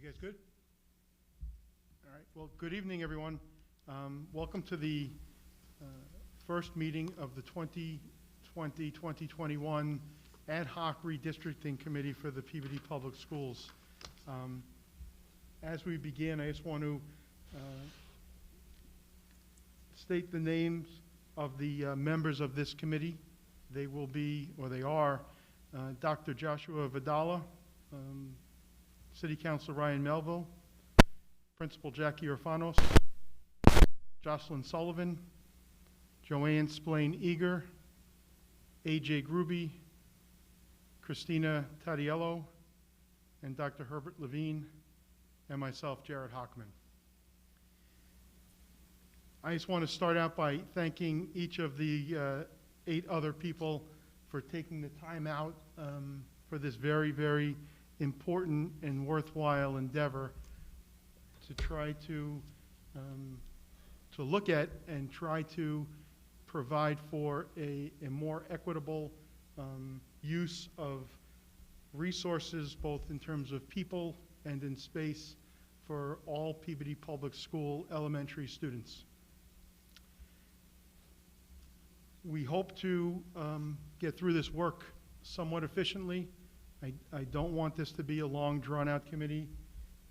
guys good? All right. Well, good evening, everyone. Welcome to the first meeting of the 2020-2021 Ad Hoc Redistricting Committee for the Peabody Public Schools. As we begin, I just want to state the names of the members of this committee. They will be, or they are, Dr. Joshua Vidala, City Councilor Ryan Melville, Principal Jackie Orfanos, Jocelyn Sullivan, Joanne Splain-Eager, A.J. Gruby, Christina Tadiello, and Dr. Herbert Levine, and myself, Jared Hockman. I just want to start out by thanking each of the 8 other people for taking the time out for this very, very important and worthwhile endeavor to try to look at and try to provide for a more equitable use of resources, both in terms of people and in space, for all Peabody Public School elementary students. We hope to get through this work somewhat efficiently. I don't want this to be a long, drawn-out committee.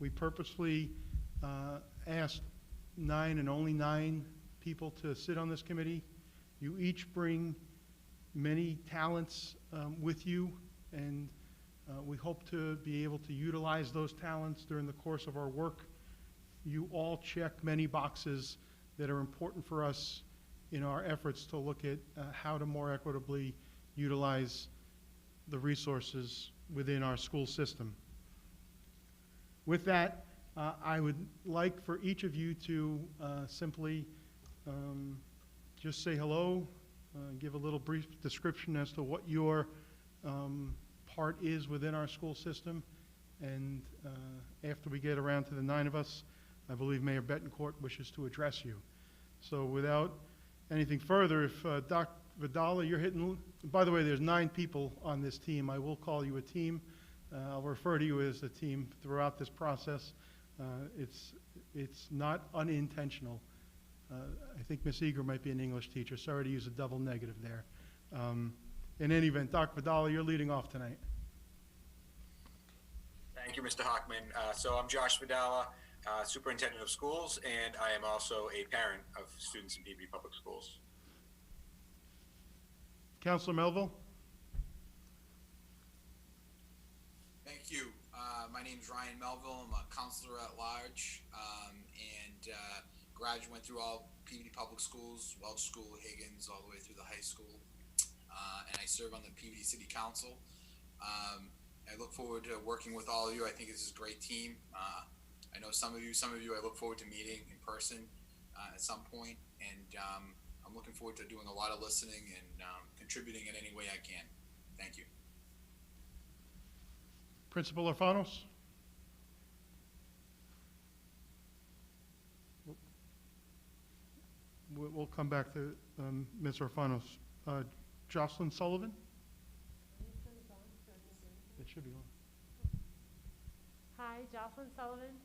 We purposely asked 9 and only 9 people to sit on this committee. You each bring many talents with you, and we hope to be able to utilize those talents during the course of our work. You all check many boxes that are important for us in our efforts to look at how to more equitably utilize the resources within our school system. With that, I would like for each of you to simply just say hello, give a little brief description as to what your part is within our school system, and after we get around to the 9 of us, I believe Mayor Betancourt wishes to address you. So without anything further, if Dr. Vidala, you're hitting, by the way, there's 9 people on this team. I will call you a team. I'll refer to you as a team throughout this process. It's not unintentional. I think Ms. Eager might be an English teacher. Sorry to use a double negative there. In any event, Dr. Vidala, you're leading off tonight. Thank you, Mr. Hockman. So I'm Josh Vidala, Superintendent of Schools, and I am also a parent of students in Peabody Public Schools. Councilor Melville? Thank you. My name is Ryan Melville. I'm a counselor at large and went through all Peabody Public Schools, Welch School, Higgins, all the way through the high school. And I serve on the Peabody City Council. I look forward to working with all of you. I think this is a great team. I know some of you I look forward to meeting in person at some point, and I'm looking forward to doing a lot of listening and contributing in any way I can. Thank you. Principal Orfanos? We'll come back to Ms. Orfanos. Jocelyn Sullivan? It should be on. Hi, Jocelyn Sullivan.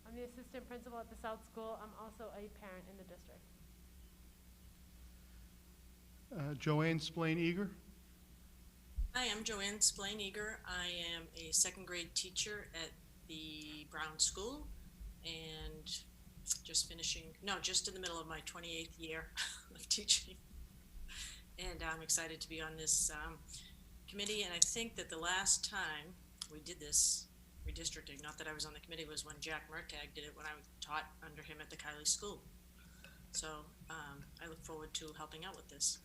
I'm the assistant principal at the South School. I'm also a parent in the district. Joanne Splain-Eager? Hi, I'm Joanne Splain-Eager. I am a 2nd grade teacher at the Brown School and just in the middle of my 28th year of teaching. And I'm excited to be on this committee. And I think that the last time we did this redistricting, not that I was on the committee, was when Jack Murtagh did it when I taught under him at the Kiley School. So I look forward to helping out with this.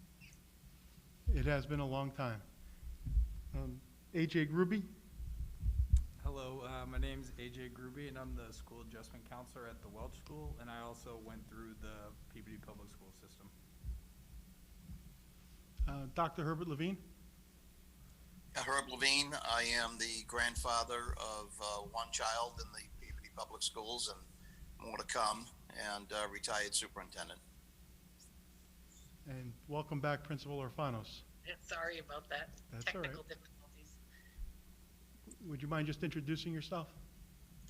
It has been a long time. A.J. Gruby? Hello, my name is A.J. Gruby, and I'm the school adjustment counselor at the Welch School, and I also went through the Peabody Public School system. Dr. Herbert Levine? Herb Levine. I am the grandfather of one child in the Peabody Public Schools and more to come, and retired superintendent. And welcome back, Principal Orfanos. Sorry about that. That's Technical all right. difficulties. Would you mind just introducing yourself?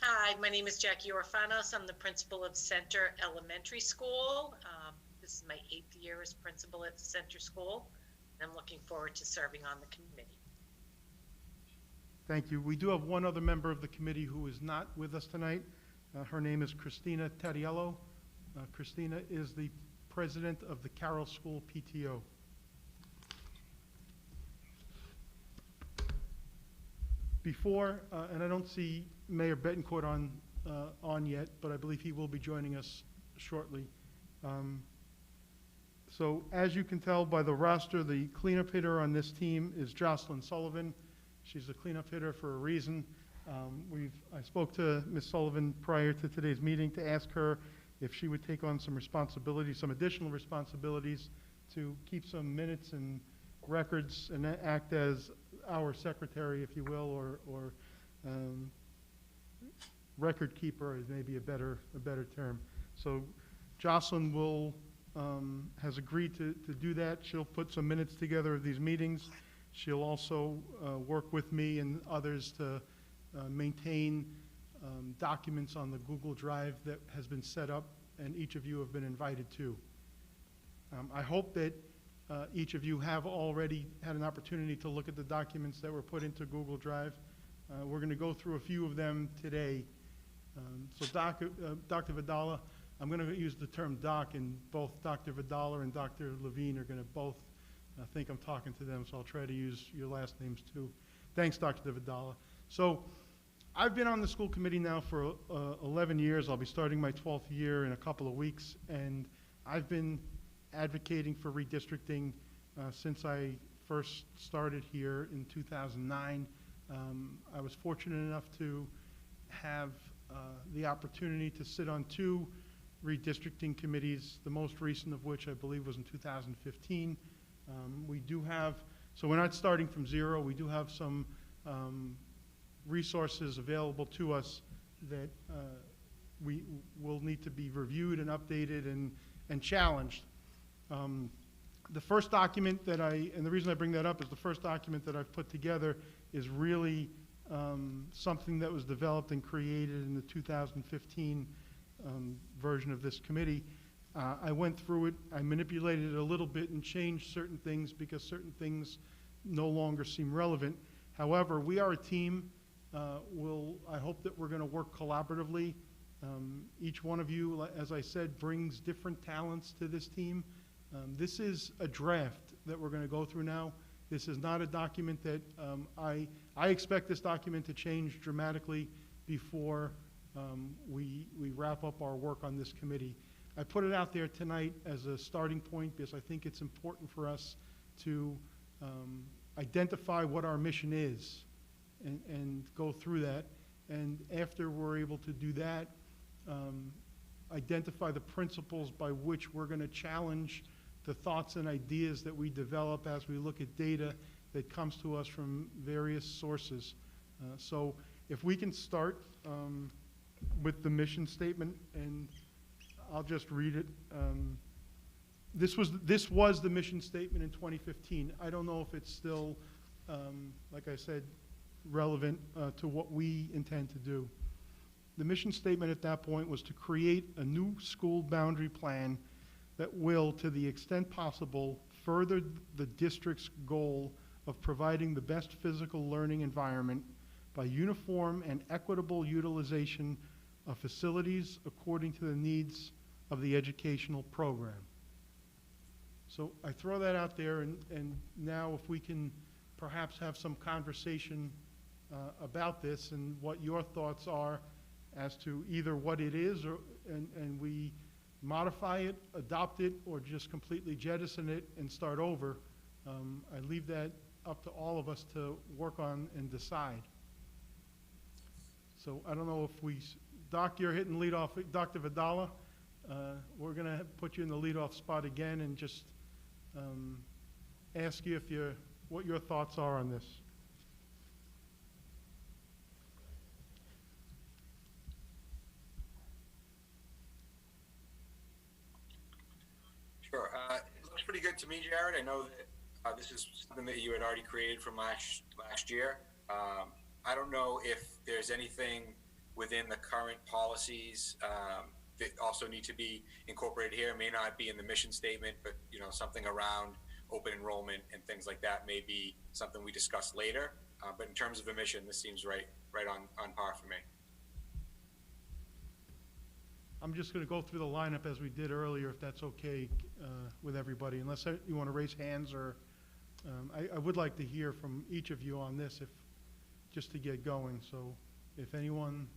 Hi, my name is Jackie Orfanos. I'm the principal of Center Elementary School. This is my 8th year as principal at Center School. And I'm looking forward to serving on the committee. Thank you. We do have one other member of the committee who is not with us tonight. Her name is Christina Tariello. Christina is the president of the Carroll School PTO. Before, and I don't see Mayor Betancourt on yet, but I believe he will be joining us shortly. So as you can tell by the roster, the cleanup hitter on this team is Jocelyn Sullivan. She's a cleanup hitter for a reason. I spoke to Ms. Sullivan prior to today's meeting to ask her if she would take on some responsibilities, some additional responsibilities to keep some minutes and records and act as our secretary, if you will, or record keeper is maybe a better term. So Jocelyn has agreed to do that. She'll put some minutes together of these meetings. She'll also work with me and others to maintain documents on the Google Drive that has been set up and each of you have been invited to. I hope that each of you have already had an opportunity to look at the documents that were put into Google Drive. We're going to go through a few of them today. So Dr. Vidala, I'm going to use the term doc, and both Dr. Vidala and Dr. Levine are going to both think I'm talking to them, so I'll try to use your last names too. Thanks, Dr. Vidala. So I've been on the school committee now for 11 years. I'll be starting my 12th year in a couple of weeks, and I've been advocating for redistricting since I first started here in 2009. I was fortunate enough to have the opportunity to sit on 2 redistricting committees, the most recent of which I believe was in 2015. We do have, so we're not starting from zero, we do have some resources available to us that we will need to be reviewed and updated and challenged. The first document that and the reason I bring that up is the first document that I've put together is really something that was developed and created in the 2015 version of this committee. I went through it, I manipulated it a little bit and changed certain things because certain things no longer seem relevant. However, we are a team. I hope that we're going to work collaboratively. Each one of you, as I said, brings different talents to this team. This is a draft that we're going to go through now. This is not a document that I expect this document to change dramatically before we wrap up our work on this committee. I put it out there tonight as a starting point because I think it's important for us to identify what our mission is and go through that. And after we're able to do that, identify the principles by which we're going to challenge the thoughts and ideas that we develop as we look at data that comes to us from various sources. So if we can start with the mission statement, and I'll just read it. This was the mission statement in 2015. I don't know if it's still, like I said, relevant to what we intend to do. The mission statement at that point was to create a new school boundary plan that will, to the extent possible, further the district's goal of providing the best physical learning environment by uniform and equitable utilization of facilities according to the needs of the educational program. So I throw that out there, and now if we can perhaps have some conversation about this and what your thoughts are as to either what it is and we modify it, adopt it, or just completely jettison it and start over. I leave that up to all of us to work on and decide. So I don't know if Doc, you're hitting lead off. Dr. Vidala, we're going to put you in the leadoff spot again and just ask you what your thoughts are on this. Sure. It looks pretty good to me, Jared. I know that this is something that you had already created from last year. I don't know if there's anything within the current policies that also need to be incorporated here. It may not be in the mission statement, but something around open enrollment and things like that may be something we discuss later. But in terms of a mission, this seems right on par for me. I'm just going to go through the lineup as we did earlier, if that's okay with everybody, unless you want to raise hands or I would like to hear from each of you on this, just to get going. So if anyone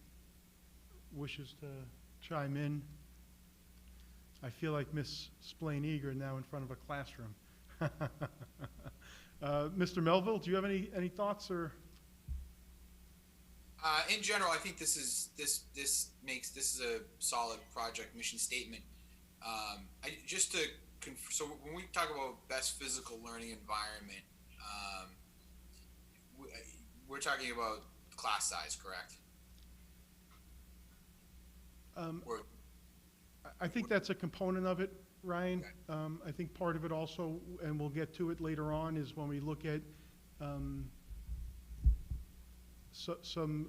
wishes to chime in, I feel like Miss Splain-Eager now in front of a classroom. Mr. Melville, do you have any thoughts or? In general, I think this is a solid project mission statement. So when we talk about best physical learning environment, we're talking about class size, correct? I think that's a component of it, Ryan. Okay. I think part of it also, and we'll get to it later on, is when we look at some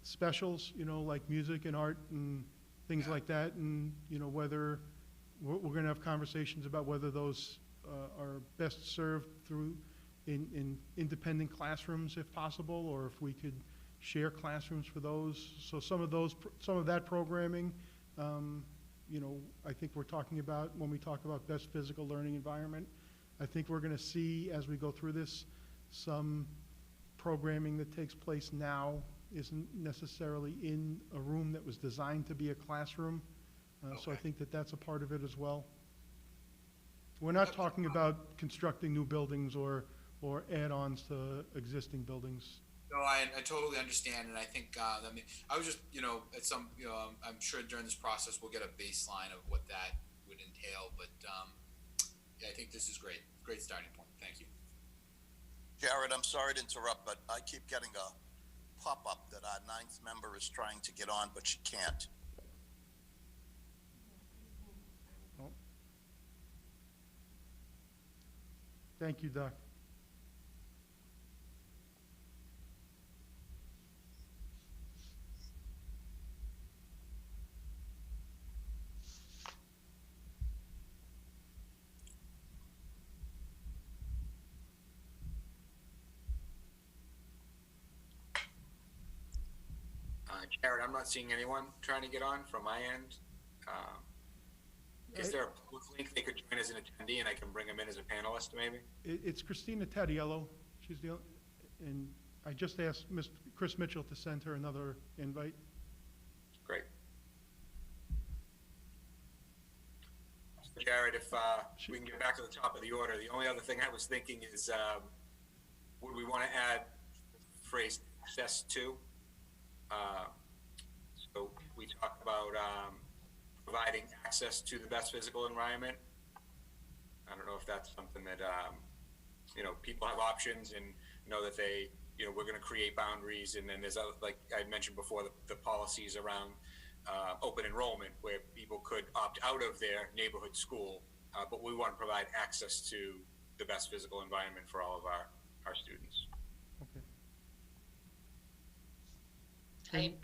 specials, like music and art and things like that, and whether we're going to have conversations about whether those are best served through in independent classrooms if possible, or if we could share classrooms for those. So some of that programming, I think we're talking about when we talk about best physical learning environment. I think we're going to see as we go through this some programming that takes place now isn't necessarily in a room that was designed to be a classroom. Okay. So I think that's a part of it as well. We're not talking about constructing new buildings or add-ons to existing buildings. No, I totally understand, and I think I was just I'm sure during this process we'll get a baseline of what that would entail. But yeah, I think this is great starting point. Thank you, Jared. I'm sorry to interrupt, but I keep getting a pop-up that our 9th member is trying to get on, but she can't. Oh. Thank you, Doc. Jared, I'm not seeing anyone trying to get on from my end. Is there a public link they could join as an attendee and I can bring them in as a panelist maybe? It's Christina Tadiello. She's and I just asked Chris Mitchell to send her another invite. Great. So Jared, if we can get back to the top of the order, the only other thing I was thinking is would we want to add the phrase access to? So we talk about providing access to the best physical environment. I don't know if that's something that people have options and know that they we're going to create boundaries, and then there's like I mentioned before the policies around open enrollment where people could opt out of their neighborhood school, but we want to provide access to the best physical environment for all of our students. Okay.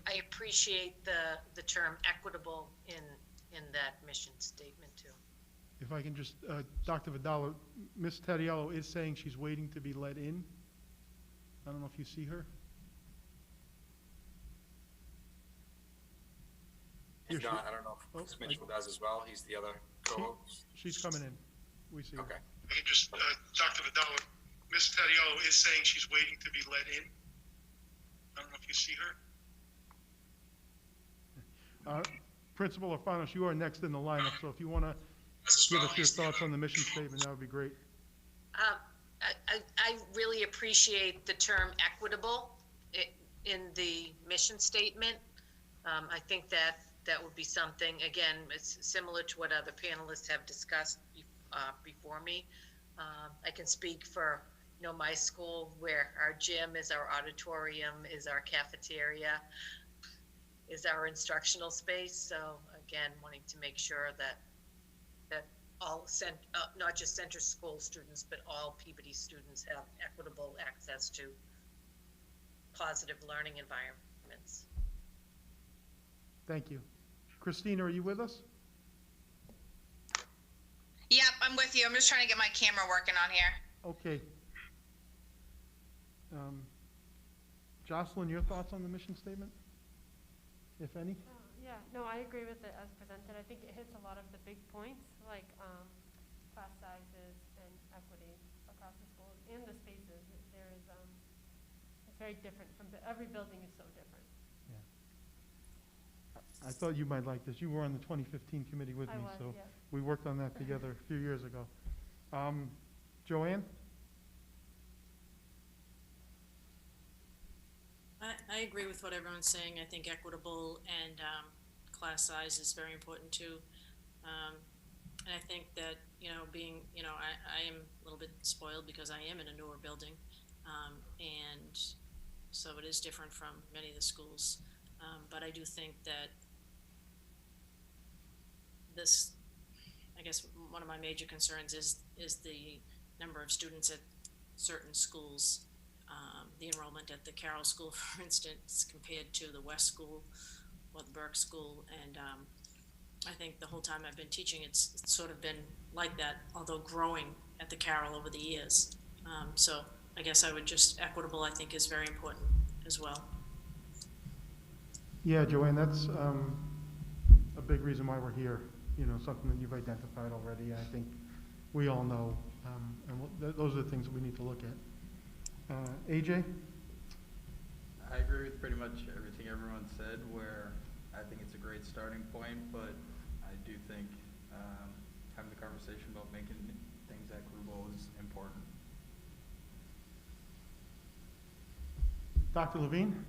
I appreciate the term equitable in that mission statement too. If I can just, Dr. Vidal, Ms. Tadiello is saying she's waiting to be let in. I don't know if you see her. If not, I don't know if Chris Mitchell does as well. He's the other co-host. She's coming in. We see her. Okay. I can just, Dr. Vidal, Ms. Tadiello is saying she's waiting to be let in. I don't know if you see her. Principal Alfanos, you are next in the lineup, so if you want to give us your thoughts on the mission statement, that would be great. I really appreciate the term equitable in the mission statement. I think that would be something, again, it's similar to what other panelists have discussed before me. I can speak for my school, where our gym is our auditorium, is our cafeteria, is our instructional space. So again, wanting to make sure that all not just center school students, but all Peabody students have equitable access to positive learning environments. comments. Thank you. Christina, are you with us? Yep, I'm with you. I'm just trying to get my camera working on here. Okay. Jocelyn, your thoughts on the mission statement, if any? Yeah, no, I agree with it as presented. I think it hits a lot of the big points, like class sizes and equity across the schools and the spaces. There is, it's very different from, every building is so different. I thought you might like this. You were on the 2015 committee with I me, was, so yes. we worked on that together a few years ago. Joanne? I agree with what everyone's saying. I think equitable and class size is very important too. And I think that, being, I am a little bit spoiled because I am in a newer building. And so it is different from many of the schools. But I do think that this, I guess one of my major concerns is the number of students at certain schools. The enrollment at the Carroll School, for instance, compared to the West School or the Burke School. And I think the whole time I've been teaching, it's sort of been like that, although growing at the Carroll over the years. So I guess I would just, equitable I think is very important as well. Yeah, Joanne, that's a big reason why we're here. Something that you've identified already. I think we all know, and those are the things that we need to look at. AJ? I agree with pretty much everything everyone said, where I think it's a great starting point, but I do think having the conversation about making things equitable is important. Dr. Levine?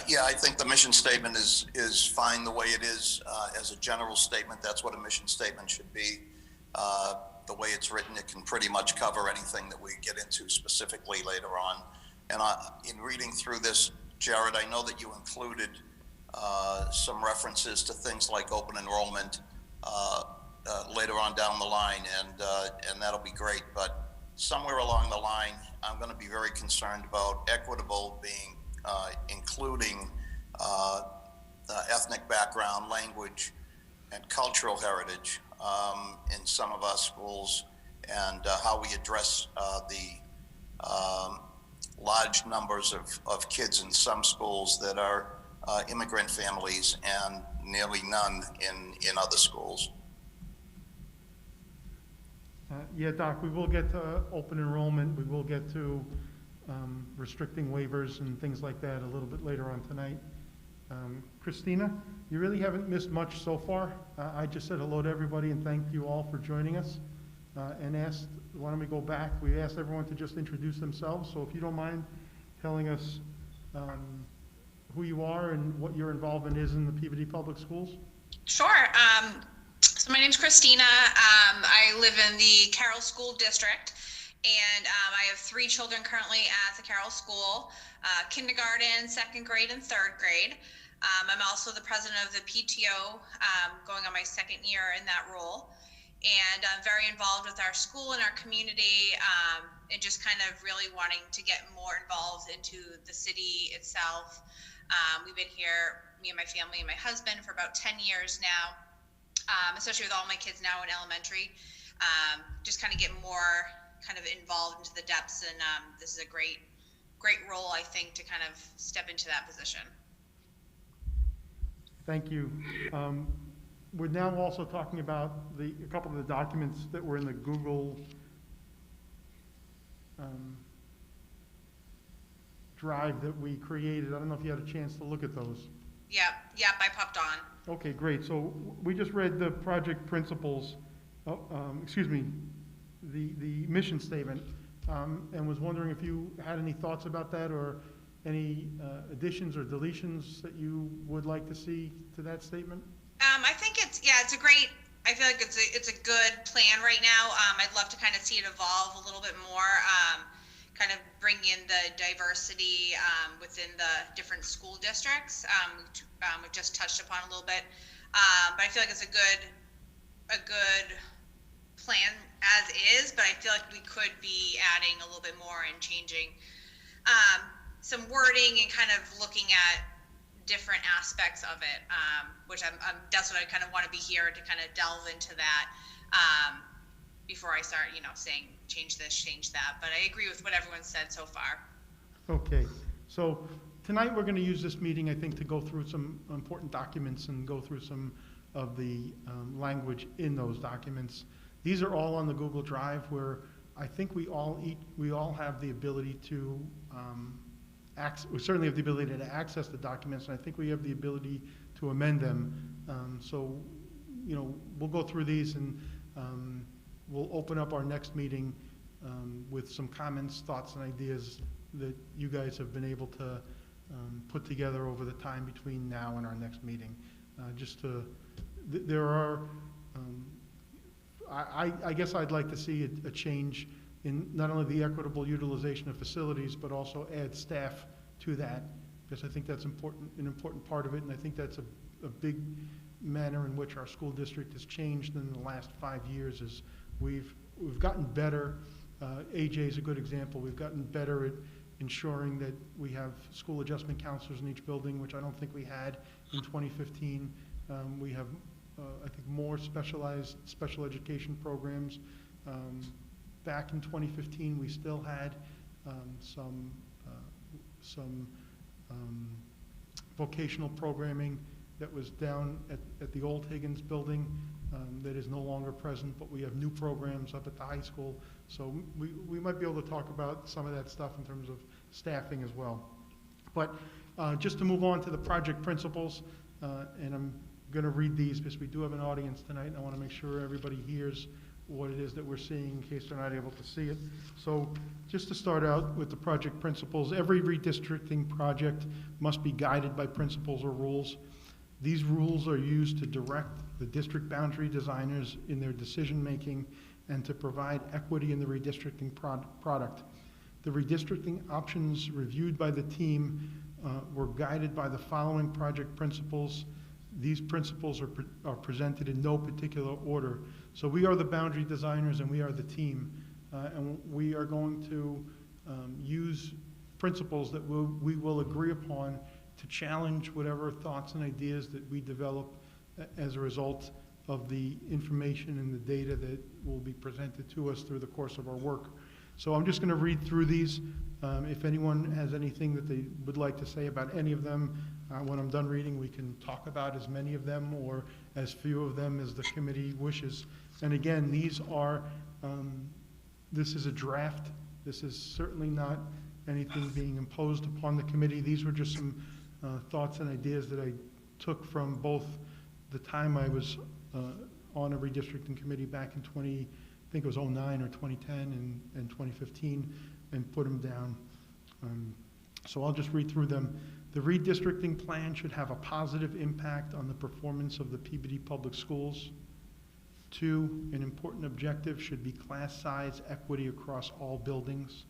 Yeah, I think the mission statement is fine the way it is as a general statement. That's what a mission statement should be. The way it's written, it can pretty much cover anything that we get into specifically later on. And in reading through this, Jared, I know that you included some references to things like open enrollment later on down the line, and that'll be great. But somewhere along the line, I'm going to be very concerned about equitable being including ethnic background, language, and cultural heritage in some of our schools, and how we address the large numbers of kids in some schools that are immigrant families and nearly none in other schools. Yeah, Doc, we will get to open enrollment. We will get to restricting waivers and things like that a little bit later on tonight. Christina, you really haven't missed much so far. I just said hello to everybody and thanked you all for joining us, and asked, why don't we go back? We asked everyone to just introduce themselves, so if you don't mind telling us who you are and what your involvement is in the Peabody Public Schools. Sure. So my name's Christina. I live in the Carroll School District, and I have 3 children currently at the Carroll School, kindergarten, 2nd grade, and 3rd grade. I'm also the president of the PTO, going on my 2nd year in that role. And I'm very involved with our school and our community, and just kind of really wanting to get more involved into the city itself. We've been here, me and my family and my husband, for about 10 years now, especially with all my kids now in elementary. Just kind of get more kind of involved into the depths, and this is a great role, I think, to kind of step into that position. Thank you. We're now also talking about a couple of the documents that were in the Google Drive that we created. I don't know if you had a chance to look at those. Yep, I popped on. Okay, great. So we just read the project principles, the mission statement, and was wondering if you had any thoughts about that, or any additions or deletions that you would like to see to that statement? I think it's a great, I feel like it's a good plan right now. I'd love to kind of see it evolve a little bit more, kind of bring in the diversity within the different school districts. We've just touched upon a little bit, but I feel like it's a good plan as is, but I feel like we could be adding a little bit more and changing. some wording and kind of looking at different aspects of it, which that's what I kind of want to be here to kind of delve into that before I start, saying change this, change that. But I agree with what everyone said so far. Okay, so tonight we're going to use this meeting, I think, to go through some important documents and go through some of the language in those documents. These are all on the Google Drive, where I think we all have the ability to we certainly have the ability to access the documents, and I think we have the ability to amend them. So, we'll go through these, and we'll open up our next meeting with some comments, thoughts, and ideas that you guys have been able to put together over the time between now and our next meeting. There are, I guess I'd like to see a change in not only the equitable utilization of facilities, but also add staff to that, because I think that's an important part of it, and I think that's a big manner in which our school district has changed in the last 5 years. Is we've gotten better. AJ is a good example. We've gotten better at ensuring that we have school adjustment counselors in each building, which I don't think we had in 2015. We have, I think, more specialized special education programs. Back in 2015, we still had some vocational programming that was down at the old Higgins building that is no longer present, but we have new programs up at the high school. So we might be able to talk about some of that stuff in terms of staffing as well. But just to move on to the project principles, and I'm going to read these because we do have an audience tonight, and I want to make sure everybody hears what it is that we're seeing in case they're not able to see it. So just to start out with the project principles, every redistricting project must be guided by principles or rules. These rules are used to direct the district boundary designers in their decision-making and to provide equity in the redistricting product. The redistricting options reviewed by the team were guided by the following project principles. These principles are presented in no particular order. So we are the boundary designers and we are the team. And we are going to use principles that we will agree upon to challenge whatever thoughts and ideas that we develop as a result of the information and the data that will be presented to us through the course of our work. So I'm just going to read through these. If anyone has anything that they would like to say about any of them, when I'm done reading, we can talk about as many of them or as few of them as the committee wishes. And again, these are, this is a draft. This is certainly not anything being imposed upon the committee. These were just some thoughts and ideas that I took from both the time I was on a redistricting committee back in I think it was 09 or 2010 and 2015, and put them down. So I'll just read through them. The redistricting plan should have a positive impact on the performance of the Peabody Public Schools. 2, an important objective should be class size equity across all buildings.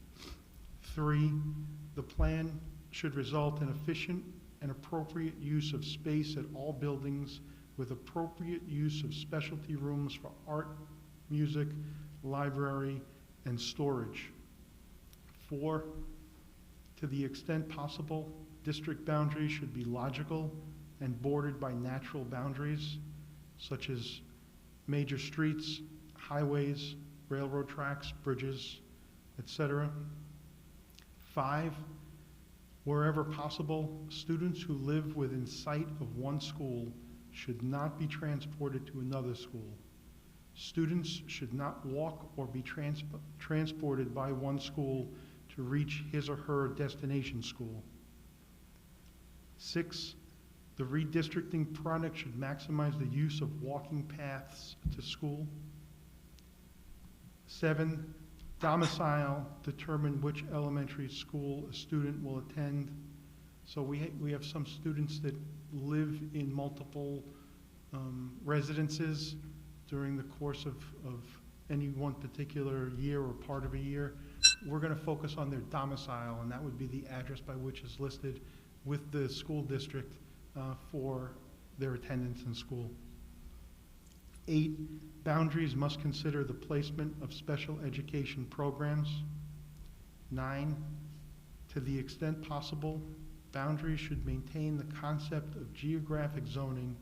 3, the plan should result in efficient and appropriate use of space at all buildings with appropriate use of specialty rooms for art, music, library, and storage. 4, to the extent possible, district boundaries should be logical and bordered by natural boundaries, such as major streets, highways, railroad tracks, bridges, etc. 5, wherever possible, students who live within sight of one school should not be transported to another school. Students should not walk or be transported by one school to reach his or her destination school. 6, the redistricting product should maximize the use of walking paths to school. 7, domicile, determine which elementary school a student will attend. So we have some students that live in multiple residences during the course of any one particular year or part of a year. We're going to focus on their domicile, and that would be the address by which is listed with the school district for their attendance in school. 8, boundaries must consider the placement of special education programs. 9, To the extent possible, boundaries should maintain the concept of geographic zoning,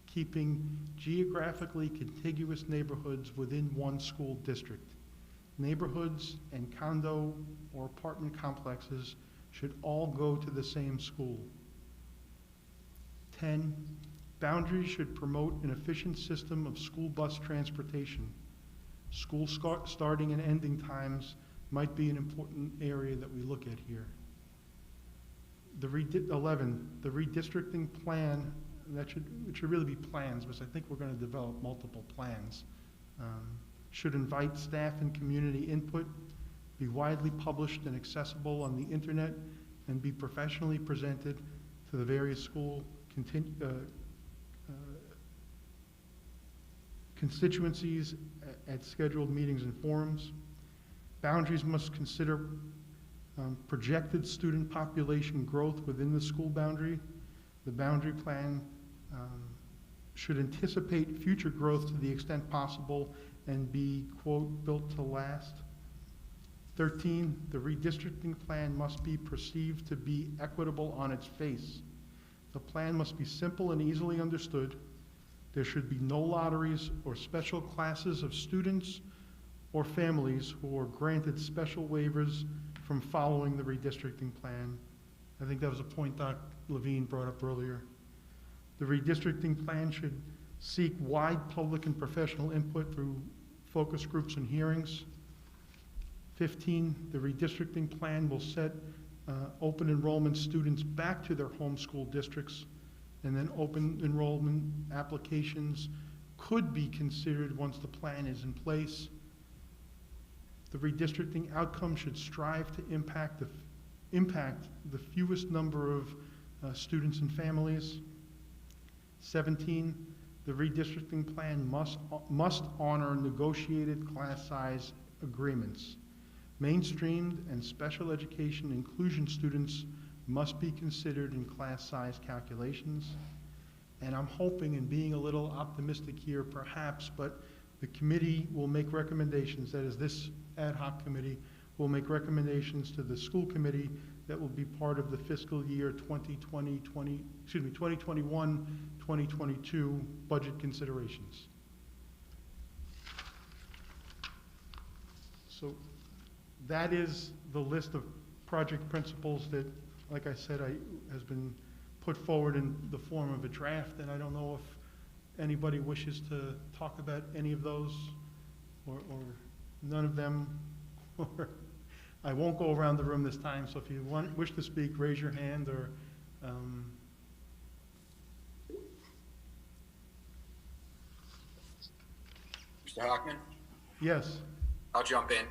keeping geographically contiguous neighborhoods within one school district. Neighborhoods and condo or apartment complexes should all go to the same school. 10, boundaries should promote an efficient system of school bus transportation. School starting and ending times might be an important area that we look at here. 11, the redistricting plan, it should really be plans, because I think we're going to develop multiple plans. Should invite staff and community input, be widely published and accessible on the internet, and be professionally presented to the various school constituencies at scheduled meetings and forums. Boundaries must consider projected student population growth within the school boundary. The boundary plan should anticipate future growth to the extent possible and be, quote, built to last. 13, the redistricting plan must be perceived to be equitable on its face. The plan must be simple and easily understood. There should be no lotteries or special classes of students or families who are granted special waivers from following the redistricting plan. I think that was a point Dr. Levine brought up earlier. The redistricting plan should seek wide public and professional input through focus groups and hearings. 15, the redistricting plan will set open enrollment students back to their home school districts, and then open enrollment applications could be considered once the plan is in place. The redistricting outcome should strive to impact the fewest number of students and families. 17, the redistricting plan must honor negotiated class size agreements. Mainstreamed and special education inclusion students must be considered in class size calculations. And I'm hoping, and being a little optimistic here perhaps, but the committee will make recommendations, that is this ad hoc committee will make recommendations to the school committee that will be part of the fiscal year 2021-2022 budget considerations. So that is the list of project principles that, like I said, has been put forward in the form of a draft, and I don't know if anybody wishes to talk about any of those or none of them. I won't go around the room this time, so if you wish to speak, raise your hand or Mr. Hockman? yes. I'll jump in.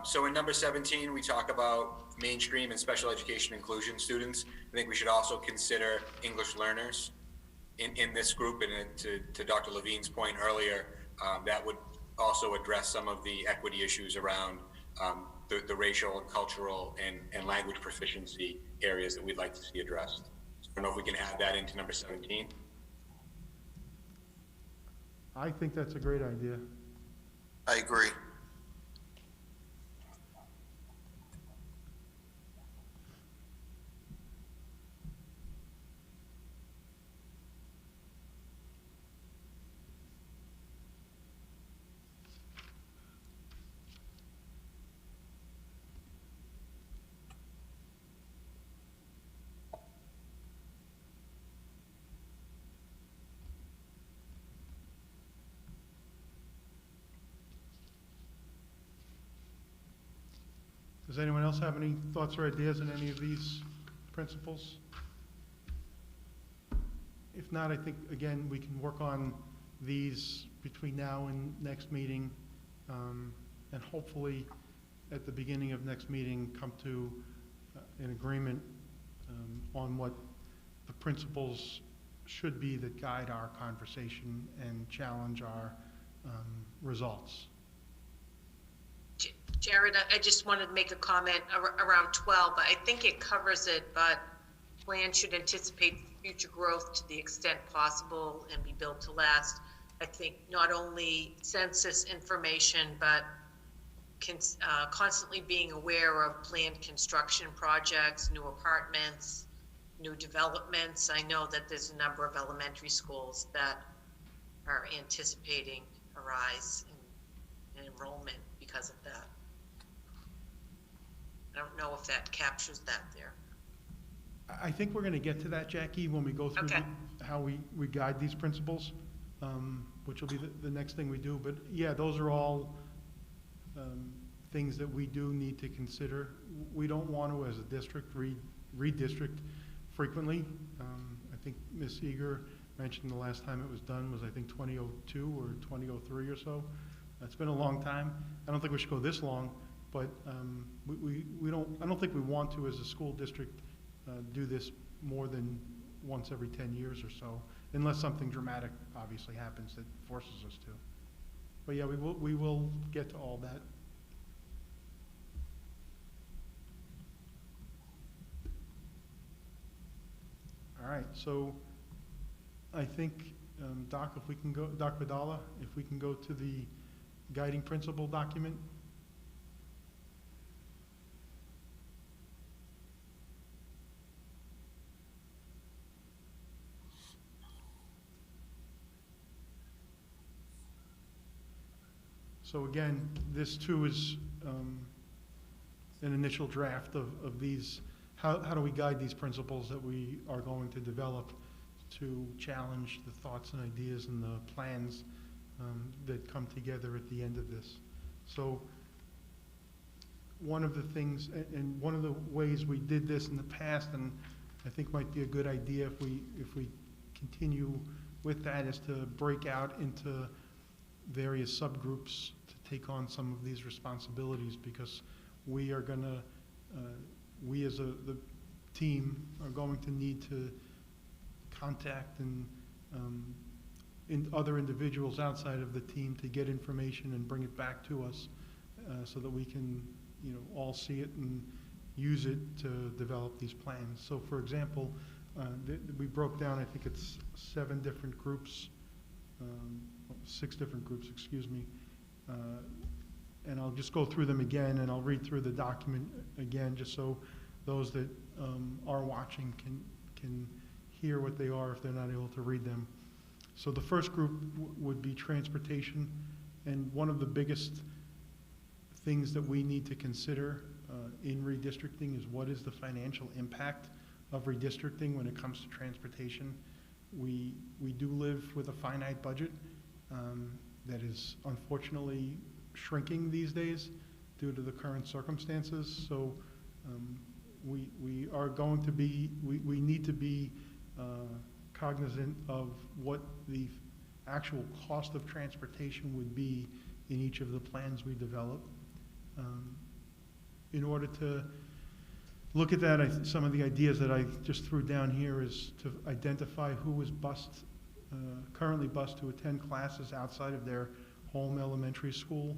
So in number 17, we talk about mainstream and special education inclusion students. I think we should also consider English learners in this group. And to Dr. Levine's point earlier, that would also address some of the equity issues around the racial and cultural and language proficiency areas that we'd like to see addressed. So I don't know if we can add that into number 17. I think that's a great idea. I agree. Does anyone else have any thoughts or ideas on any of these principles? If not, I think, again, we can work on these between now and next meeting, and hopefully at the beginning of next meeting come to an agreement on what the principles should be that guide our conversation and challenge our results. Jared, I just wanted to make a comment around 12. I think it covers it, but plan should anticipate future growth to the extent possible and be built to last. I think not only census information, but constantly being aware of planned construction projects, new apartments, new developments. I know that there's a number of elementary schools that are anticipating a rise in enrollment because of that. I don't know if that captures that there. I think we're going to get to that, Jackie, when we go through Okay. how we guide these principles, which will be the next thing we do. But yeah, those are all things that we do need to consider. We don't want to, as a district, redistrict frequently. I think Ms. Eager mentioned the last time it was done was, I think, 2002 or 2003 or so. It's been a long time. I don't think we should go this long, but I don't think we want to, as a school district, do this more than once every 10 years or so, unless something dramatic obviously happens that forces us to. But yeah, we will get to all that. All right, so I think, Doc, if we can go, Doc Vidala, if we can go to the guiding principle document. So again, this too is an initial draft of these. How do we guide these principles that we are going to develop to challenge the thoughts and ideas and the plans that come together at the end of this? So one of the things, and one of the ways we did this in the past, and I think might be a good idea if we continue with that, is to break out into various subgroups to take on some of these responsibilities, because we are going to, we as the team are going to need to contact and other individuals outside of the team to get information and bring it back to us so that we can, all see it and use it to develop these plans. So for example, we broke down, I think it's 7 different groups, 6 different groups, excuse me. And I'll just go through them again, and I'll read through the document again, just so those that are watching can hear what they are if they're not able to read them. So the first group would be transportation, and one of the biggest things that we need to consider in redistricting is what is the financial impact of redistricting when it comes to transportation. We do live with a finite budget that is unfortunately shrinking these days due to the current circumstances. So we are going to be, we need to be cognizant of what the actual cost of transportation would be in each of the plans we develop. In order to look at that, some of the ideas that I just threw down here is to identify who is currently bused to attend classes outside of their home elementary school.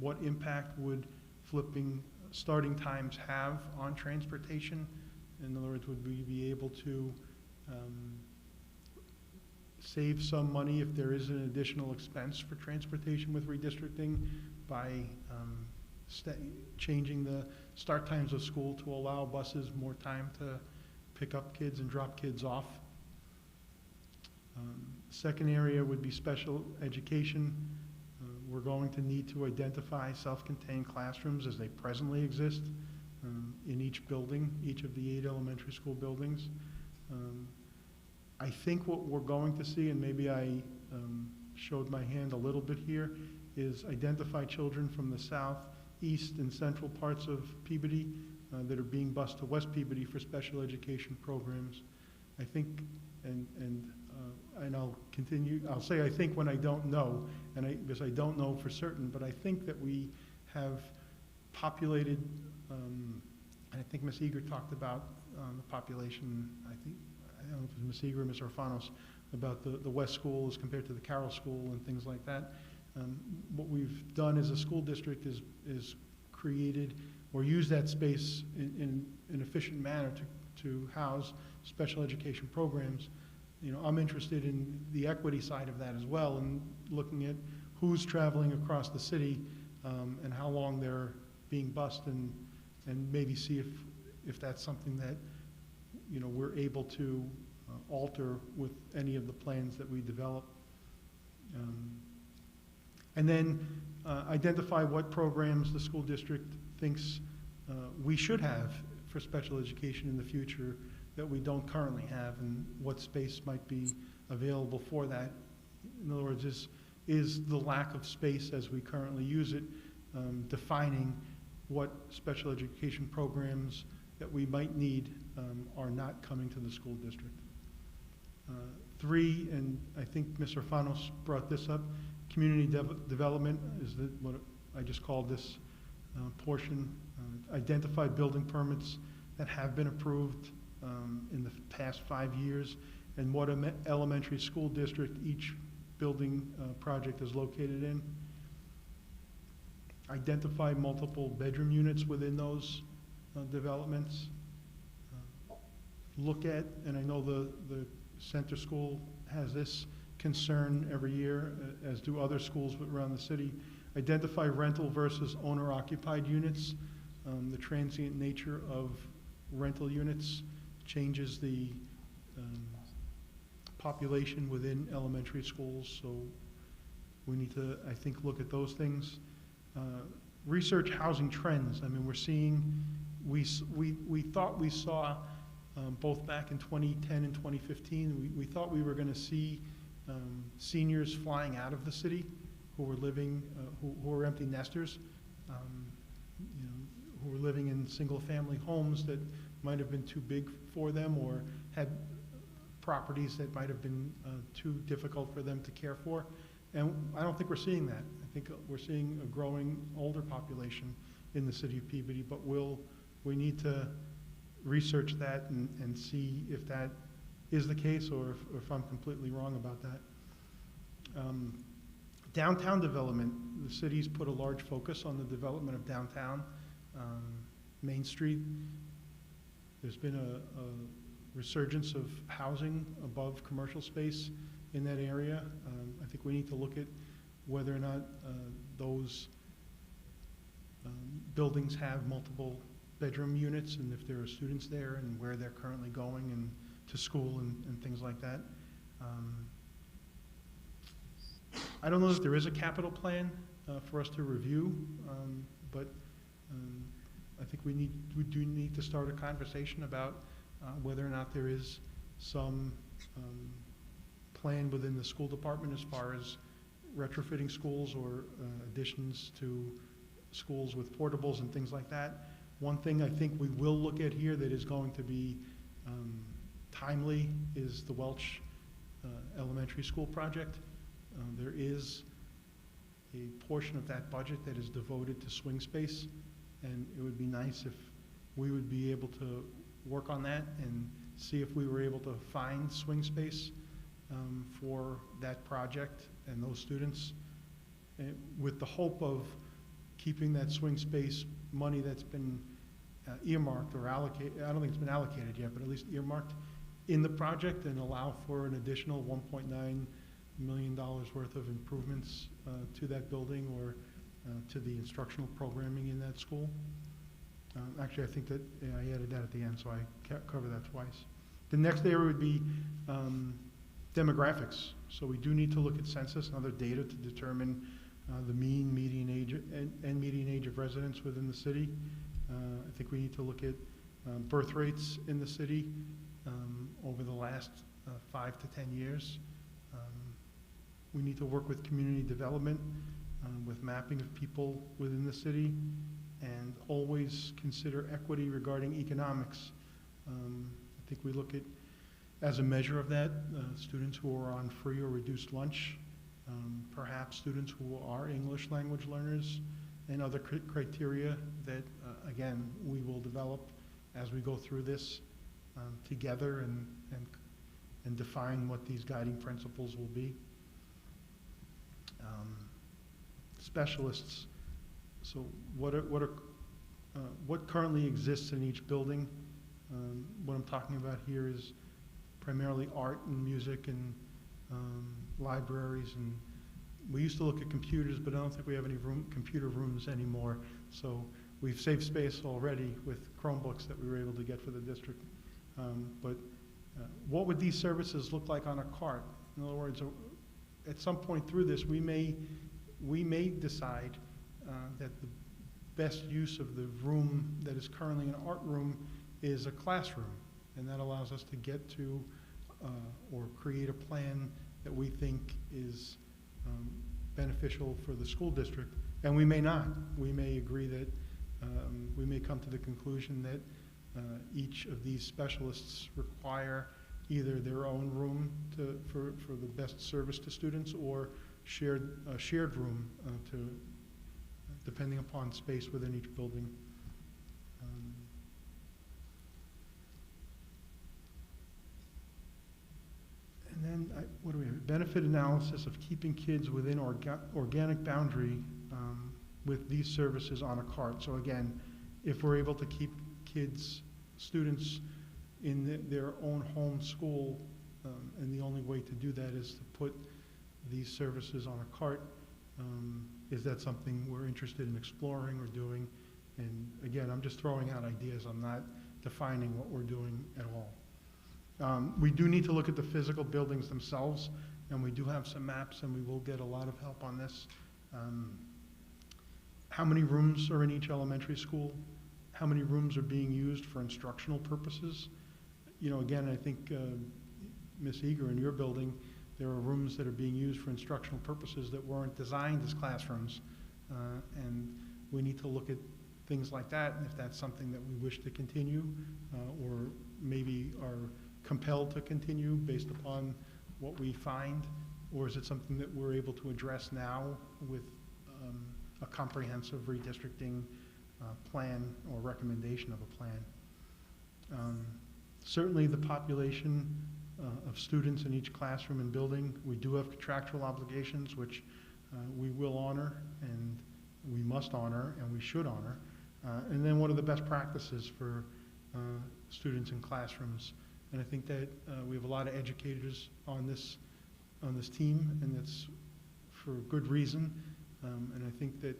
What impact would flipping starting times have on transportation? In other words, would we be able to save some money if there is an additional expense for transportation with redistricting by changing the start times of school to allow buses more time to pick up kids and drop kids off? Second area would be special education. We're going to need to identify self-contained classrooms as they presently exist in each building, each of the 8 elementary school buildings. I think what we're going to see, and maybe I showed my hand a little bit here, is identify children from the south, east, and central parts of Peabody that are being bused to West Peabody for special education programs. I think, and I'll continue, I'll say I think when I don't know, because I don't know for certain, but I think that we have populated, and I think Ms. Eager talked about the population, I don't know if it was Ms. Eager or Ms. Orfanos, about the West School as compared to the Carroll School and things like that. What we've done as a school district is created or used that space in an efficient manner to house special education programs. I'm interested in the equity side of that as well, and looking at who's traveling across the city and how long they're being bused, and maybe see if that's something that, you know, we're able to alter with any of the plans that we develop. And then identify what programs the school district thinks we should have for special education in the future that we don't currently have, and what space might be available for that. In other words, is the lack of space as we currently use it defining what special education programs that we might need are not coming to the school district. 3, and I think Mr. Fanos brought this up, community development is what I just called this portion. Identify building permits that have been approved in the past 5 years, and what elementary school district each building project is located in. Identify multiple bedroom units within those developments. Look at, and I know the center school has this concern every year, as do other schools around the city. Identify rental versus owner-occupied units. The transient nature of rental units changes the population within elementary schools, so we need to, I think, look at those things. Research housing trends. I mean, we're seeing, we thought we saw, both back in 2010 and 2015, we thought we were going to see seniors flying out of the city who were living, who were empty nesters, you know, who were living in single-family homes that might have been too big for them, or had properties that might have been too difficult for them to care for. And I don't think we're seeing that. I think we're seeing a growing older population in the city of Peabody, but we need to research that and see if that is the case, or if I'm completely wrong about that. Downtown development, the city's put a large focus on the development of downtown. Main Street, there's been a resurgence of housing above commercial space in that area. I think we need to look at whether or not those buildings have multiple bedroom units, and if there are students there, and where they're currently going and to school and things like that. I don't know if there is a capital plan for us to review, but I think we do need to start a conversation about whether or not there is some plan within the school department as far as retrofitting schools or additions to schools with portables and things like that. One thing I think we will look at here that is going to be timely is the Welch Elementary School project. There is a portion of that budget that is devoted to swing space, and it would be nice if we would be able to work on that and see if we were able to find swing space for that project and those students, and with the hope of keeping that swing space money that's been earmarked or allocated. I don't think it's been allocated yet, but at least earmarked in the project, and allow for an additional $1.9 million worth of improvements to that building, or to the instructional programming in that school. Actually, I think that I added that at the end, so I covered that twice. The next area would be demographics. So we do need to look at census and other data to determine the mean, median age, and median age of residents within the city. I think we need to look at birth rates in the city over the last 5 to 10 years. We need to work with community development, with mapping of people within the city, and always consider equity regarding economics. I think we look at, as a measure of that, students who are on free or reduced lunch, perhaps students who are English language learners, and other criteria that, again, we will develop as we go through this together, and define what these guiding principles will be. Specialists. So what currently exists in each building? What I'm talking about here is primarily art and music and libraries and We used to look at computers, but I don't think we have any computer rooms anymore. So we've saved space already with Chromebooks that we were able to get for the district. But what would these services look like on a cart? In other words, at some point through this, we may decide that the best use of the room that is currently an art room is a classroom. And that allows us to get to or create a plan that we think is beneficial for the school district. And we may not. We may agree that, we may come to the conclusion that each of these specialists require either their own room for the best service to students, or a shared room depending upon space within each building. And then, what do we have? Benefit analysis of keeping kids within organic boundary with these services on a cart. So again, if we're able to keep students in their own home school, and the only way to do that is to put these services on a cart, is that something we're interested in exploring or doing? And again, I'm just throwing out ideas. I'm not defining what we're doing at all. We do need to look at the physical buildings themselves, and we do have some maps, and we will get a lot of help on this. How many rooms are in each elementary school? How many rooms are being used for instructional purposes? You know, again, I think, Ms. Eager, in your building, there are rooms that are being used for instructional purposes that weren't designed as classrooms. And we need to look at things like that, and if that's something that we wish to continue, or maybe are compelled to continue based upon what we find, or is it something that we're able to address now with a comprehensive redistricting plan or recommendation of a plan. Certainly the population of students in each classroom and building, we do have contractual obligations which we will honor, and we must honor, and we should honor. And then what are the best practices for students in classrooms? And I think that we have a lot of educators on this team, and that's for good reason. And I think that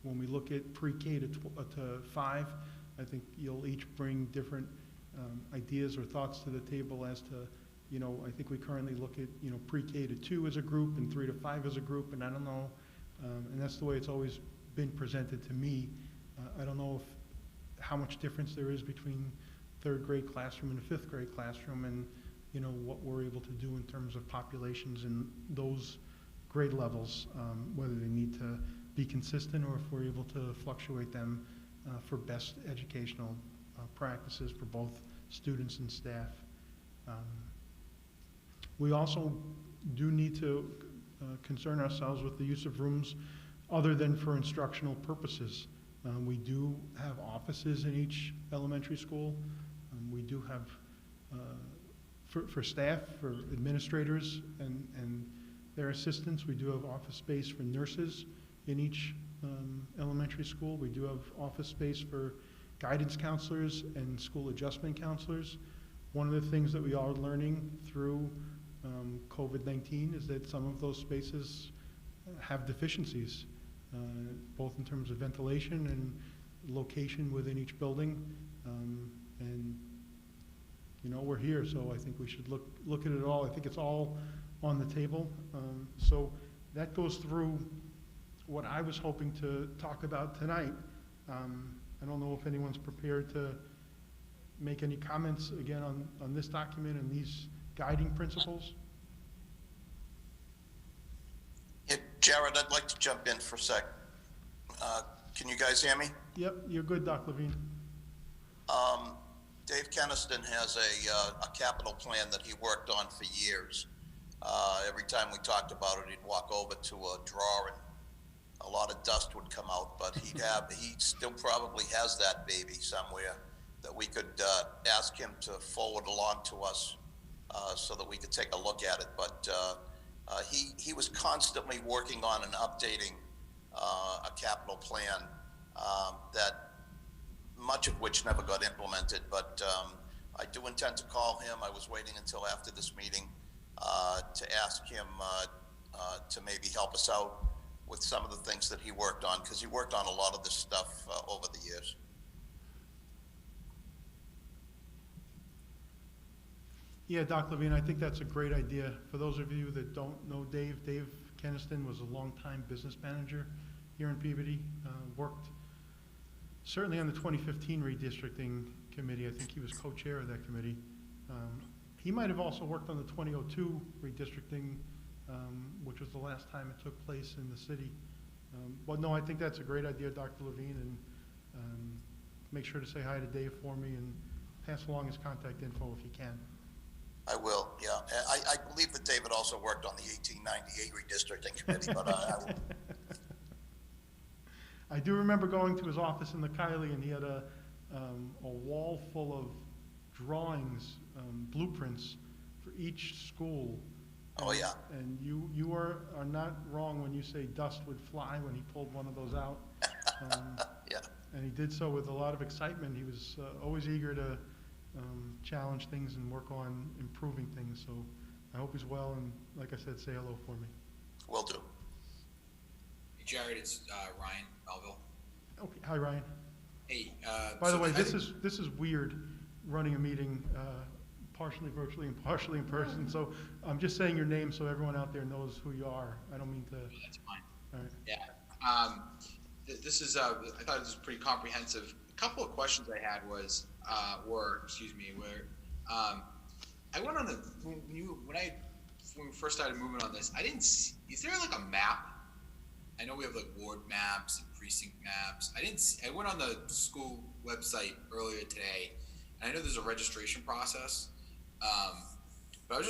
when we look at pre-K to 5, I think you'll each bring different ideas or thoughts to the table as to, you know, I think we currently look at, you know, pre-K to 2 as a group and 3 to 5 as a group, and I don't know, and that's the way it's always been presented to me. I don't know how much difference there is between 3rd grade classroom and a 5th grade classroom, and, you know, what we're able to do in terms of populations in those grade levels, whether they need to be consistent or if we're able to fluctuate them for best educational practices for both students and staff. We also do need to concern ourselves with the use of rooms other than for instructional purposes. We do have offices in each elementary school. We do have, for staff, for administrators and their assistants, we do have office space for nurses in each elementary school. We do have office space for guidance counselors and school adjustment counselors. One of the things that we are learning through COVID-19 is that some of those spaces have deficiencies, both in terms of ventilation and location within each building. And you know, we're here, so I think we should look at it all. I think it's all on the table. So that goes through what I was hoping to talk about tonight. I don't know if anyone's prepared to make any comments again on this document and these guiding principles. Yeah, Jared, I'd like to jump in for a sec. Can you guys hear me? Yep, you're good, Dr. Levine. Dave Kenniston has a capital plan that he worked on for years. Every time we talked about it, he'd walk over to a drawer and a lot of dust would come out, but he still probably has that baby somewhere that we could ask him to forward along to us so that we could take a look at it. But he was constantly working on and updating a capital plan that much of which never got implemented. But I do intend to call him. I was waiting until after this meeting to ask him to maybe help us out with some of the things that he worked on, because he worked on a lot of this stuff over the years. Yeah, Dr. Levine, I think that's a great idea. For those of you that don't know Dave Kenniston was a longtime business manager here in Peabody, worked certainly on the 2015 redistricting committee. I think he was co-chair of that committee. He might have also worked on the 2002 redistricting, which was the last time it took place in the city. But no, I think that's a great idea, Dr. Levine, and make sure to say hi to Dave for me and pass along his contact info if you can. I will, yeah. I believe that David also worked on the 1898 redistricting committee, but I will. I do remember going to his office in the Kiley, and he had a wall full of drawings, blueprints for each school. Oh, yeah. And you are not wrong when you say dust would fly when he pulled one of those out. Yeah. And he did so with a lot of excitement. He was always eager to challenge things and work on improving things. So I hope he's well, and like I said, say hello for me. Will do. Hey, Jared, it's Ryan Melville. Okay, hi Ryan. Hey. By the way, this is weird, running a meeting partially virtually and partially in person. So I'm just saying your name so everyone out there knows who you are. I don't mean to. That's fine. All right. Yeah. This is I thought this was pretty comprehensive. A couple of questions I had was where I went on when we first started moving on this, I didn't see, is there like a map? I know we have like ward maps and precinct maps. I went on the school website earlier today, and I know there's a registration process, but I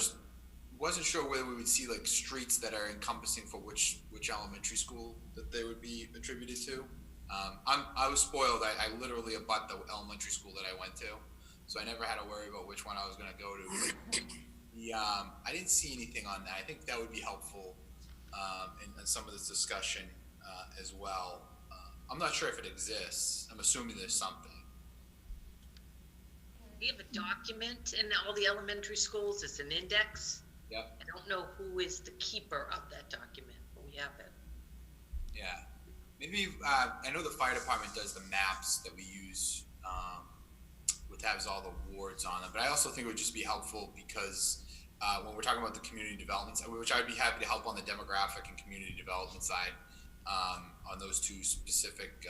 wasn't sure whether we would see like streets that are encompassing for which elementary school that they would be attributed to. I was spoiled. I literally abut the elementary school that I went to, so I never had to worry about which one I was going to go to. I didn't see anything on that. I think that would be helpful in some of this discussion as well. I'm not sure if it exists. I'm assuming there's something. We have a document in all the elementary schools. It's an index. Yep. I don't know who is the keeper of that document, but we have it. Yeah. Maybe, I know the fire department does the maps that we use, which has all the wards on them, but I also think it would just be helpful because when we're talking about the community development side, which I'd be happy to help on the demographic and community development side, on those two specific,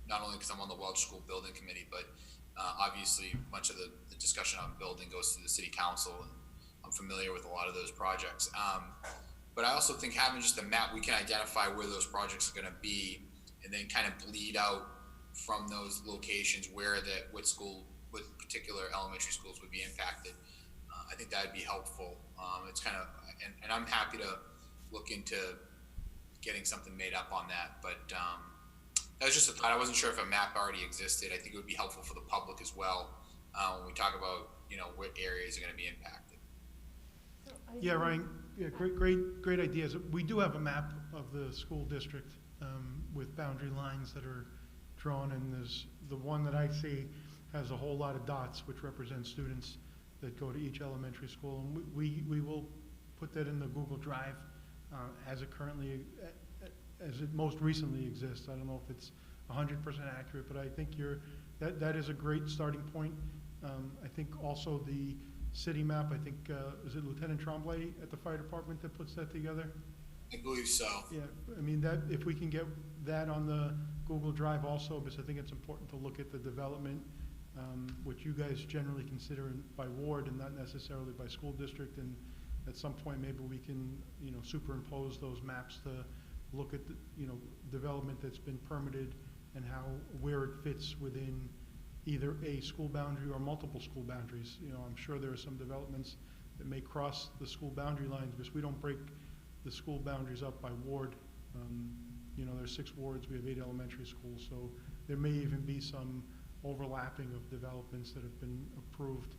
not only because I'm on the Welch School Building Committee, but obviously much of the discussion on building goes to the city council, and I'm familiar with a lot of those projects. But I also think having just a map, we can identify where those projects are going to be, and then kind of bleed out from those locations what particular elementary schools would be impacted. I think that would be helpful. It's kind of, and I'm happy to look into getting something made up on that. But that was just a thought. I wasn't sure if a map already existed. I think it would be helpful for the public as well when we talk about what areas are going to be impacted. Yeah, Ryan. Yeah, great ideas. We do have a map of the school district with boundary lines that are drawn, and there's the one that I see has a whole lot of dots, which represent students that go to each elementary school, and we will put that in the Google Drive as it most recently exists. I don't know if it's 100% accurate, but I think that is a great starting point. I think also the city map, I think, is it Lieutenant Tremblay at the fire department that puts that together? I believe so. Yeah, I mean, that if we can get that on the Google Drive also, because I think it's important to look at the development, which you guys generally consider by ward and not necessarily by school district, and at some point maybe we can, superimpose those maps to look at the, development that's been permitted and where it fits within either a school boundary or multiple school boundaries. I'm sure there are some developments that may cross the school boundary lines because we don't break the school boundaries up by ward. There's 6 wards, we have 8 elementary schools, so there may even be some overlapping of developments that have been approved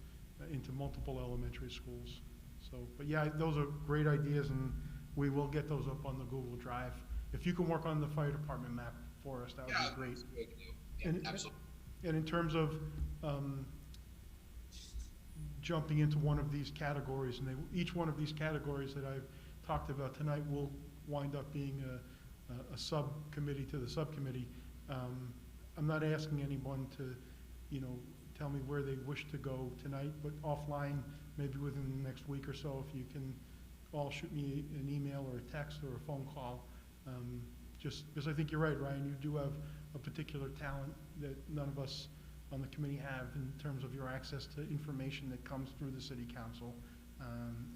into multiple elementary schools. So, but yeah, those are great ideas, and we will get those up on the Google Drive. If you can work on the fire department map for us, that would be great. Yeah, absolutely. And in terms of jumping into one of these categories, and each one of these categories that I've talked about tonight will wind up being a subcommittee to the subcommittee. I'm not asking anyone to, you know, tell me where they wish to go tonight, but offline, maybe within the next week or so, if you can all shoot me an email or a text or a phone call. Just because I think you're right, Ryan, you do have a particular talent that none of us on the committee have in terms of your access to information that comes through the city council,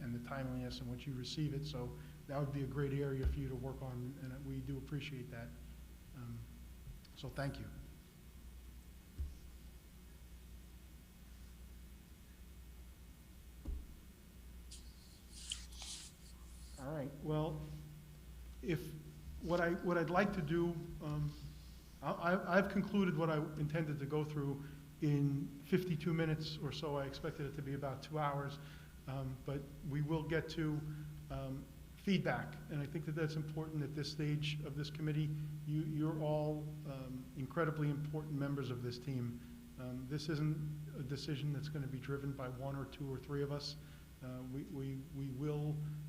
and the timeliness in which you receive it. So that would be a great area for you to work on, and we do appreciate that. So thank you. All right, well, if what I'd like to do, I've concluded what I intended to go through in 52 minutes or so. I expected it to be about 2 hours, but we will get to feedback, and I think that that's important at this stage of this committee. You're all incredibly important members of this team. This isn't a decision that's going to be driven by 1 or 2 or 3 of us.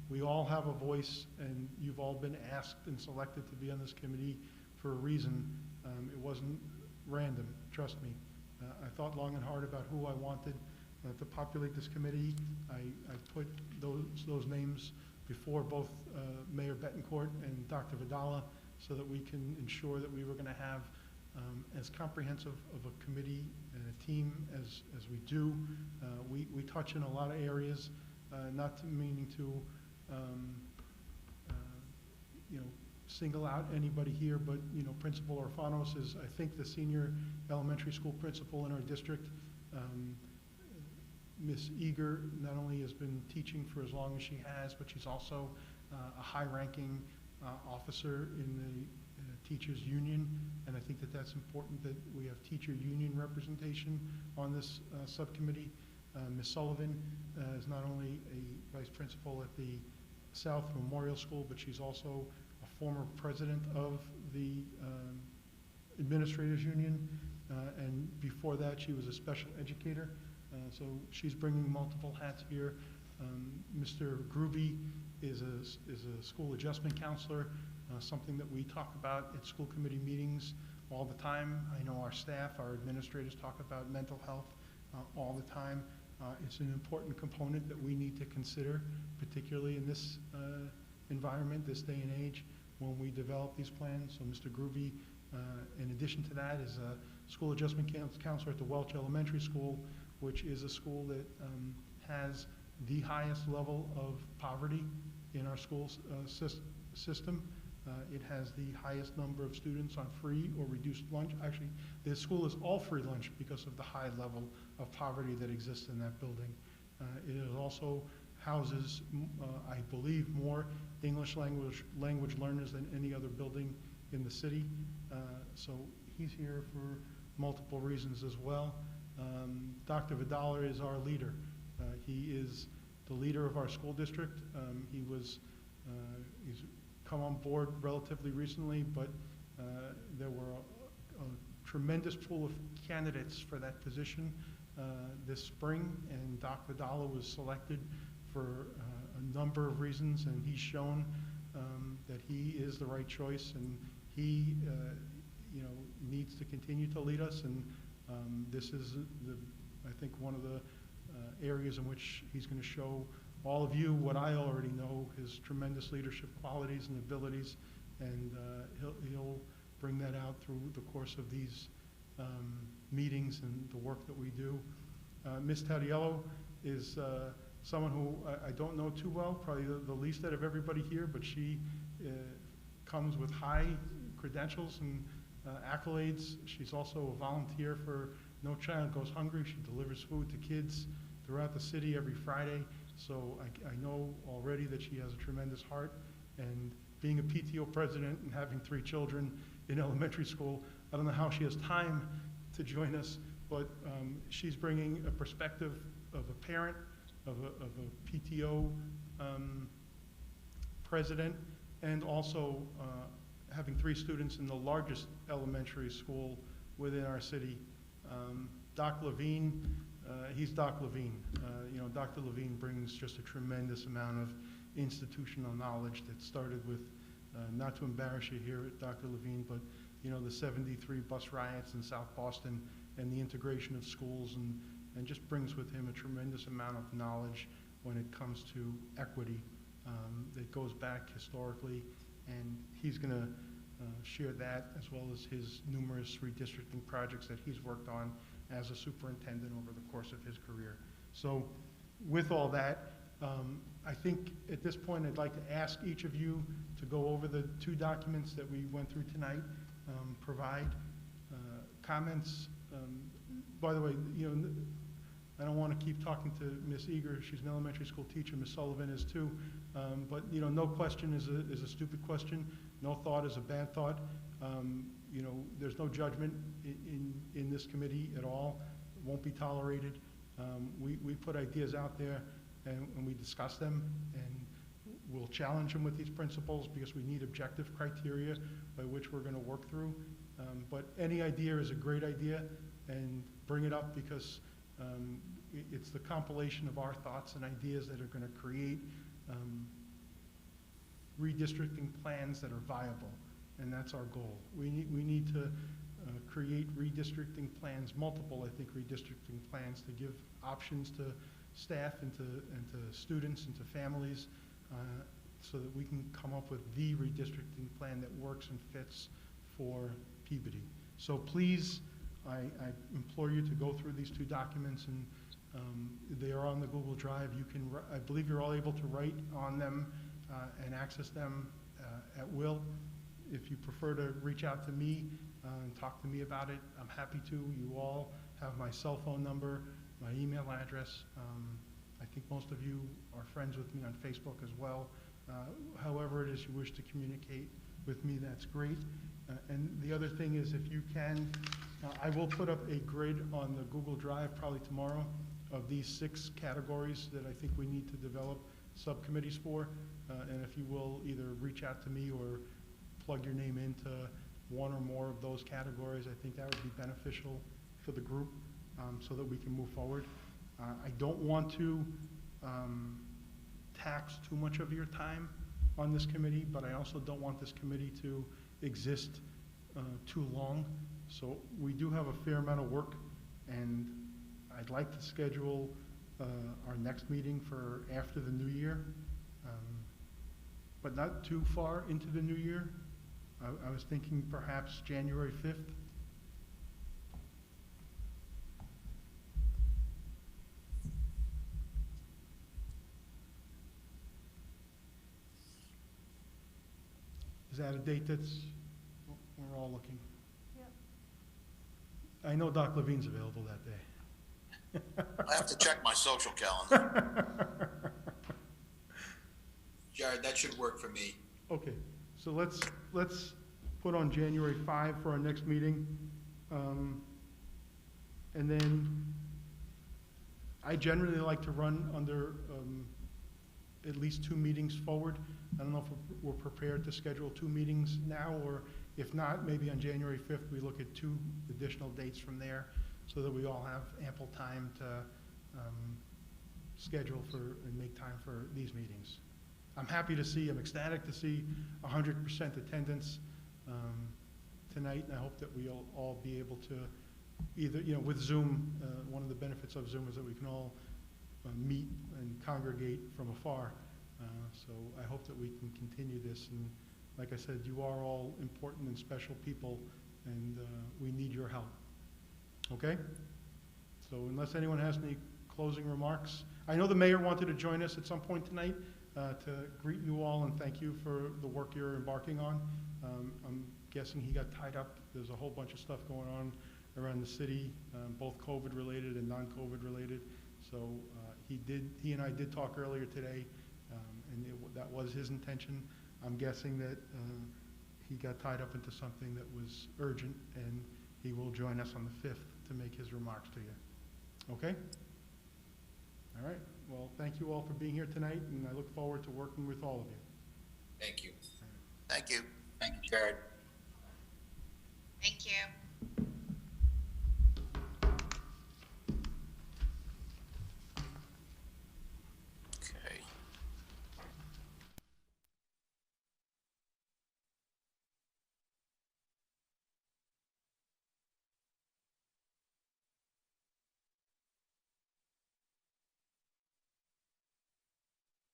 We all have a voice, and you've all been asked and selected to be on this committee for a reason. It wasn't random, trust me. I thought long and hard about who I wanted to populate this committee. I put those names before both Mayor Betancourt and Dr. Vidala so that we can ensure that we were going to have as comprehensive of a committee and a team as we do. We touch in a lot of areas, not meaning to you know, single out anybody here, but you know, Principal Orfanos is, I think, the senior elementary school principal in our district. Miss Eager not only has been teaching for as long as she has, but she's also a high-ranking officer in the teachers union, and I think that that's important that we have teacher union representation on this subcommittee. Ms. Sullivan is not only a vice principal at the South Memorial School, but she's also a former president of the administrators union, and before that she was a special educator. So she's bringing multiple hats here. Mr. Gruby is a school adjustment counselor, something that we talk about at school committee meetings all the time. I know our staff, our administrators talk about mental health all the time. It's an important component that we need to consider, particularly in this environment, this day and age, when we develop these plans. So Mr. Gruby, in addition to that, is a school adjustment counselor at the Welch Elementary School, which is a school that has the highest level of poverty in our school system. It has the highest number of students on free or reduced lunch. Actually, the school is all free lunch because of the high level of poverty that exists in that building. It also houses, I believe, more English language learners than any other building in the city. So he's here for multiple reasons as well. Dr. Vidala is our leader. He is the leader of our school district. He's come on board relatively recently, but there were a tremendous pool of candidates for that position this spring, and Dr. Vidala was selected for a number of reasons, and he's shown that he is the right choice, and he you know, needs to continue to lead us, and this is I think one of the areas in which he's going to show all of you what I already know, his tremendous leadership qualities and abilities, and he'll bring that out through the course of these meetings and the work that we do. Ms. Tadiello is someone who I don't know too well, probably the least out of everybody here, but she comes with high credentials and accolades. She's also a volunteer for No Child Goes Hungry. She delivers food to kids throughout the city every Friday. So I know already that she has a tremendous heart, and being a PTO president and having 3 children in elementary school, I don't know how she has time to join us, but she's bringing a perspective of a parent, of a PTO president, and also having 3 students in the largest elementary school within our city. Doc Levine, he's Doc Levine. You know, Dr. Levine brings just a tremendous amount of institutional knowledge that started with, not to embarrass you here, Dr. Levine, but the 73 bus riots in South Boston and the integration of schools, and just brings with him a tremendous amount of knowledge when it comes to equity that goes back historically, and he's going to share that as well as his numerous redistricting projects that he's worked on as a superintendent over the course of his career. So with all that, I think at this point I'd like to ask each of you to go over the 2 documents that we went through tonight, provide comments. By the way, I don't want to keep talking to Ms. Eager. She's an elementary school teacher. Ms. Sullivan is too. But no question is a stupid question. No thought is a bad thought. There's no judgment in this committee at all. It won't be tolerated. We put ideas out there and we discuss them, and we'll challenge them with these principles because we need objective criteria by which we're going to work through. But any idea is a great idea, and bring it up because it's the compilation of our thoughts and ideas that are going to create redistricting plans that are viable, and that's our goal. We need to create redistricting plans, multiple, I think, redistricting plans to give options to staff and to students and to families so that we can come up with the redistricting plan that works and fits for Peabody. So please, I implore you to go through these 2 documents, and they are on the Google Drive. I believe you're all able to write on them and access them at will. If you prefer to reach out to me and talk to me about it, I'm happy to. You all have my cell phone number, my email address. I think most of you are friends with me on Facebook as well. However it is you wish to communicate with me, that's great. And the other thing is, if you can, I will put up a grid on the Google Drive probably tomorrow of these 6 categories that I think we need to develop subcommittees for. And if you will either reach out to me or plug your name into one or more of those categories, I think that would be beneficial for the group so that we can move forward. I don't want to tax too much of your time on this committee, but I also don't want this committee to exist too long. So we do have a fair amount of work, and I'd like to schedule our next meeting for after the new year, but not too far into the new year. I was thinking perhaps January 5th. Is that a date that's, we're all looking? Yep. I know Doc Levine's available that day. I have to check my social calendar. Jared, that should work for me. Okay, so let's put on January 5 for our next meeting. And then I generally like to run under at least 2 meetings forward. I don't know if we're prepared to schedule 2 meetings now, or if not, maybe on January 5th we look at 2 additional dates from there so that we all have ample time to schedule for and make time for these meetings. I'm ecstatic to see 100% attendance tonight, and I hope that we'll all be able to either, with Zoom, one of the benefits of Zoom is that we can all meet and congregate from afar. So I hope that we can continue this, and like I said, you are all important and special people, and we need your help. Okay? So unless anyone has any closing remarks, I know the mayor wanted to join us at some point tonight to greet you all and thank you for the work you're embarking on. I'm guessing he got tied up. There's a whole bunch of stuff going on around the city, both COVID related and non-COVID related. So he and I did talk earlier today, and that was his intention. I'm guessing that he got tied up into something that was urgent, and he will join us on the 5th to make his remarks to you. Okay? All right. Well, thank you all for being here tonight, and I look forward to working with all of you. Thank you. Thank you. Thank you, Jared. Thank you.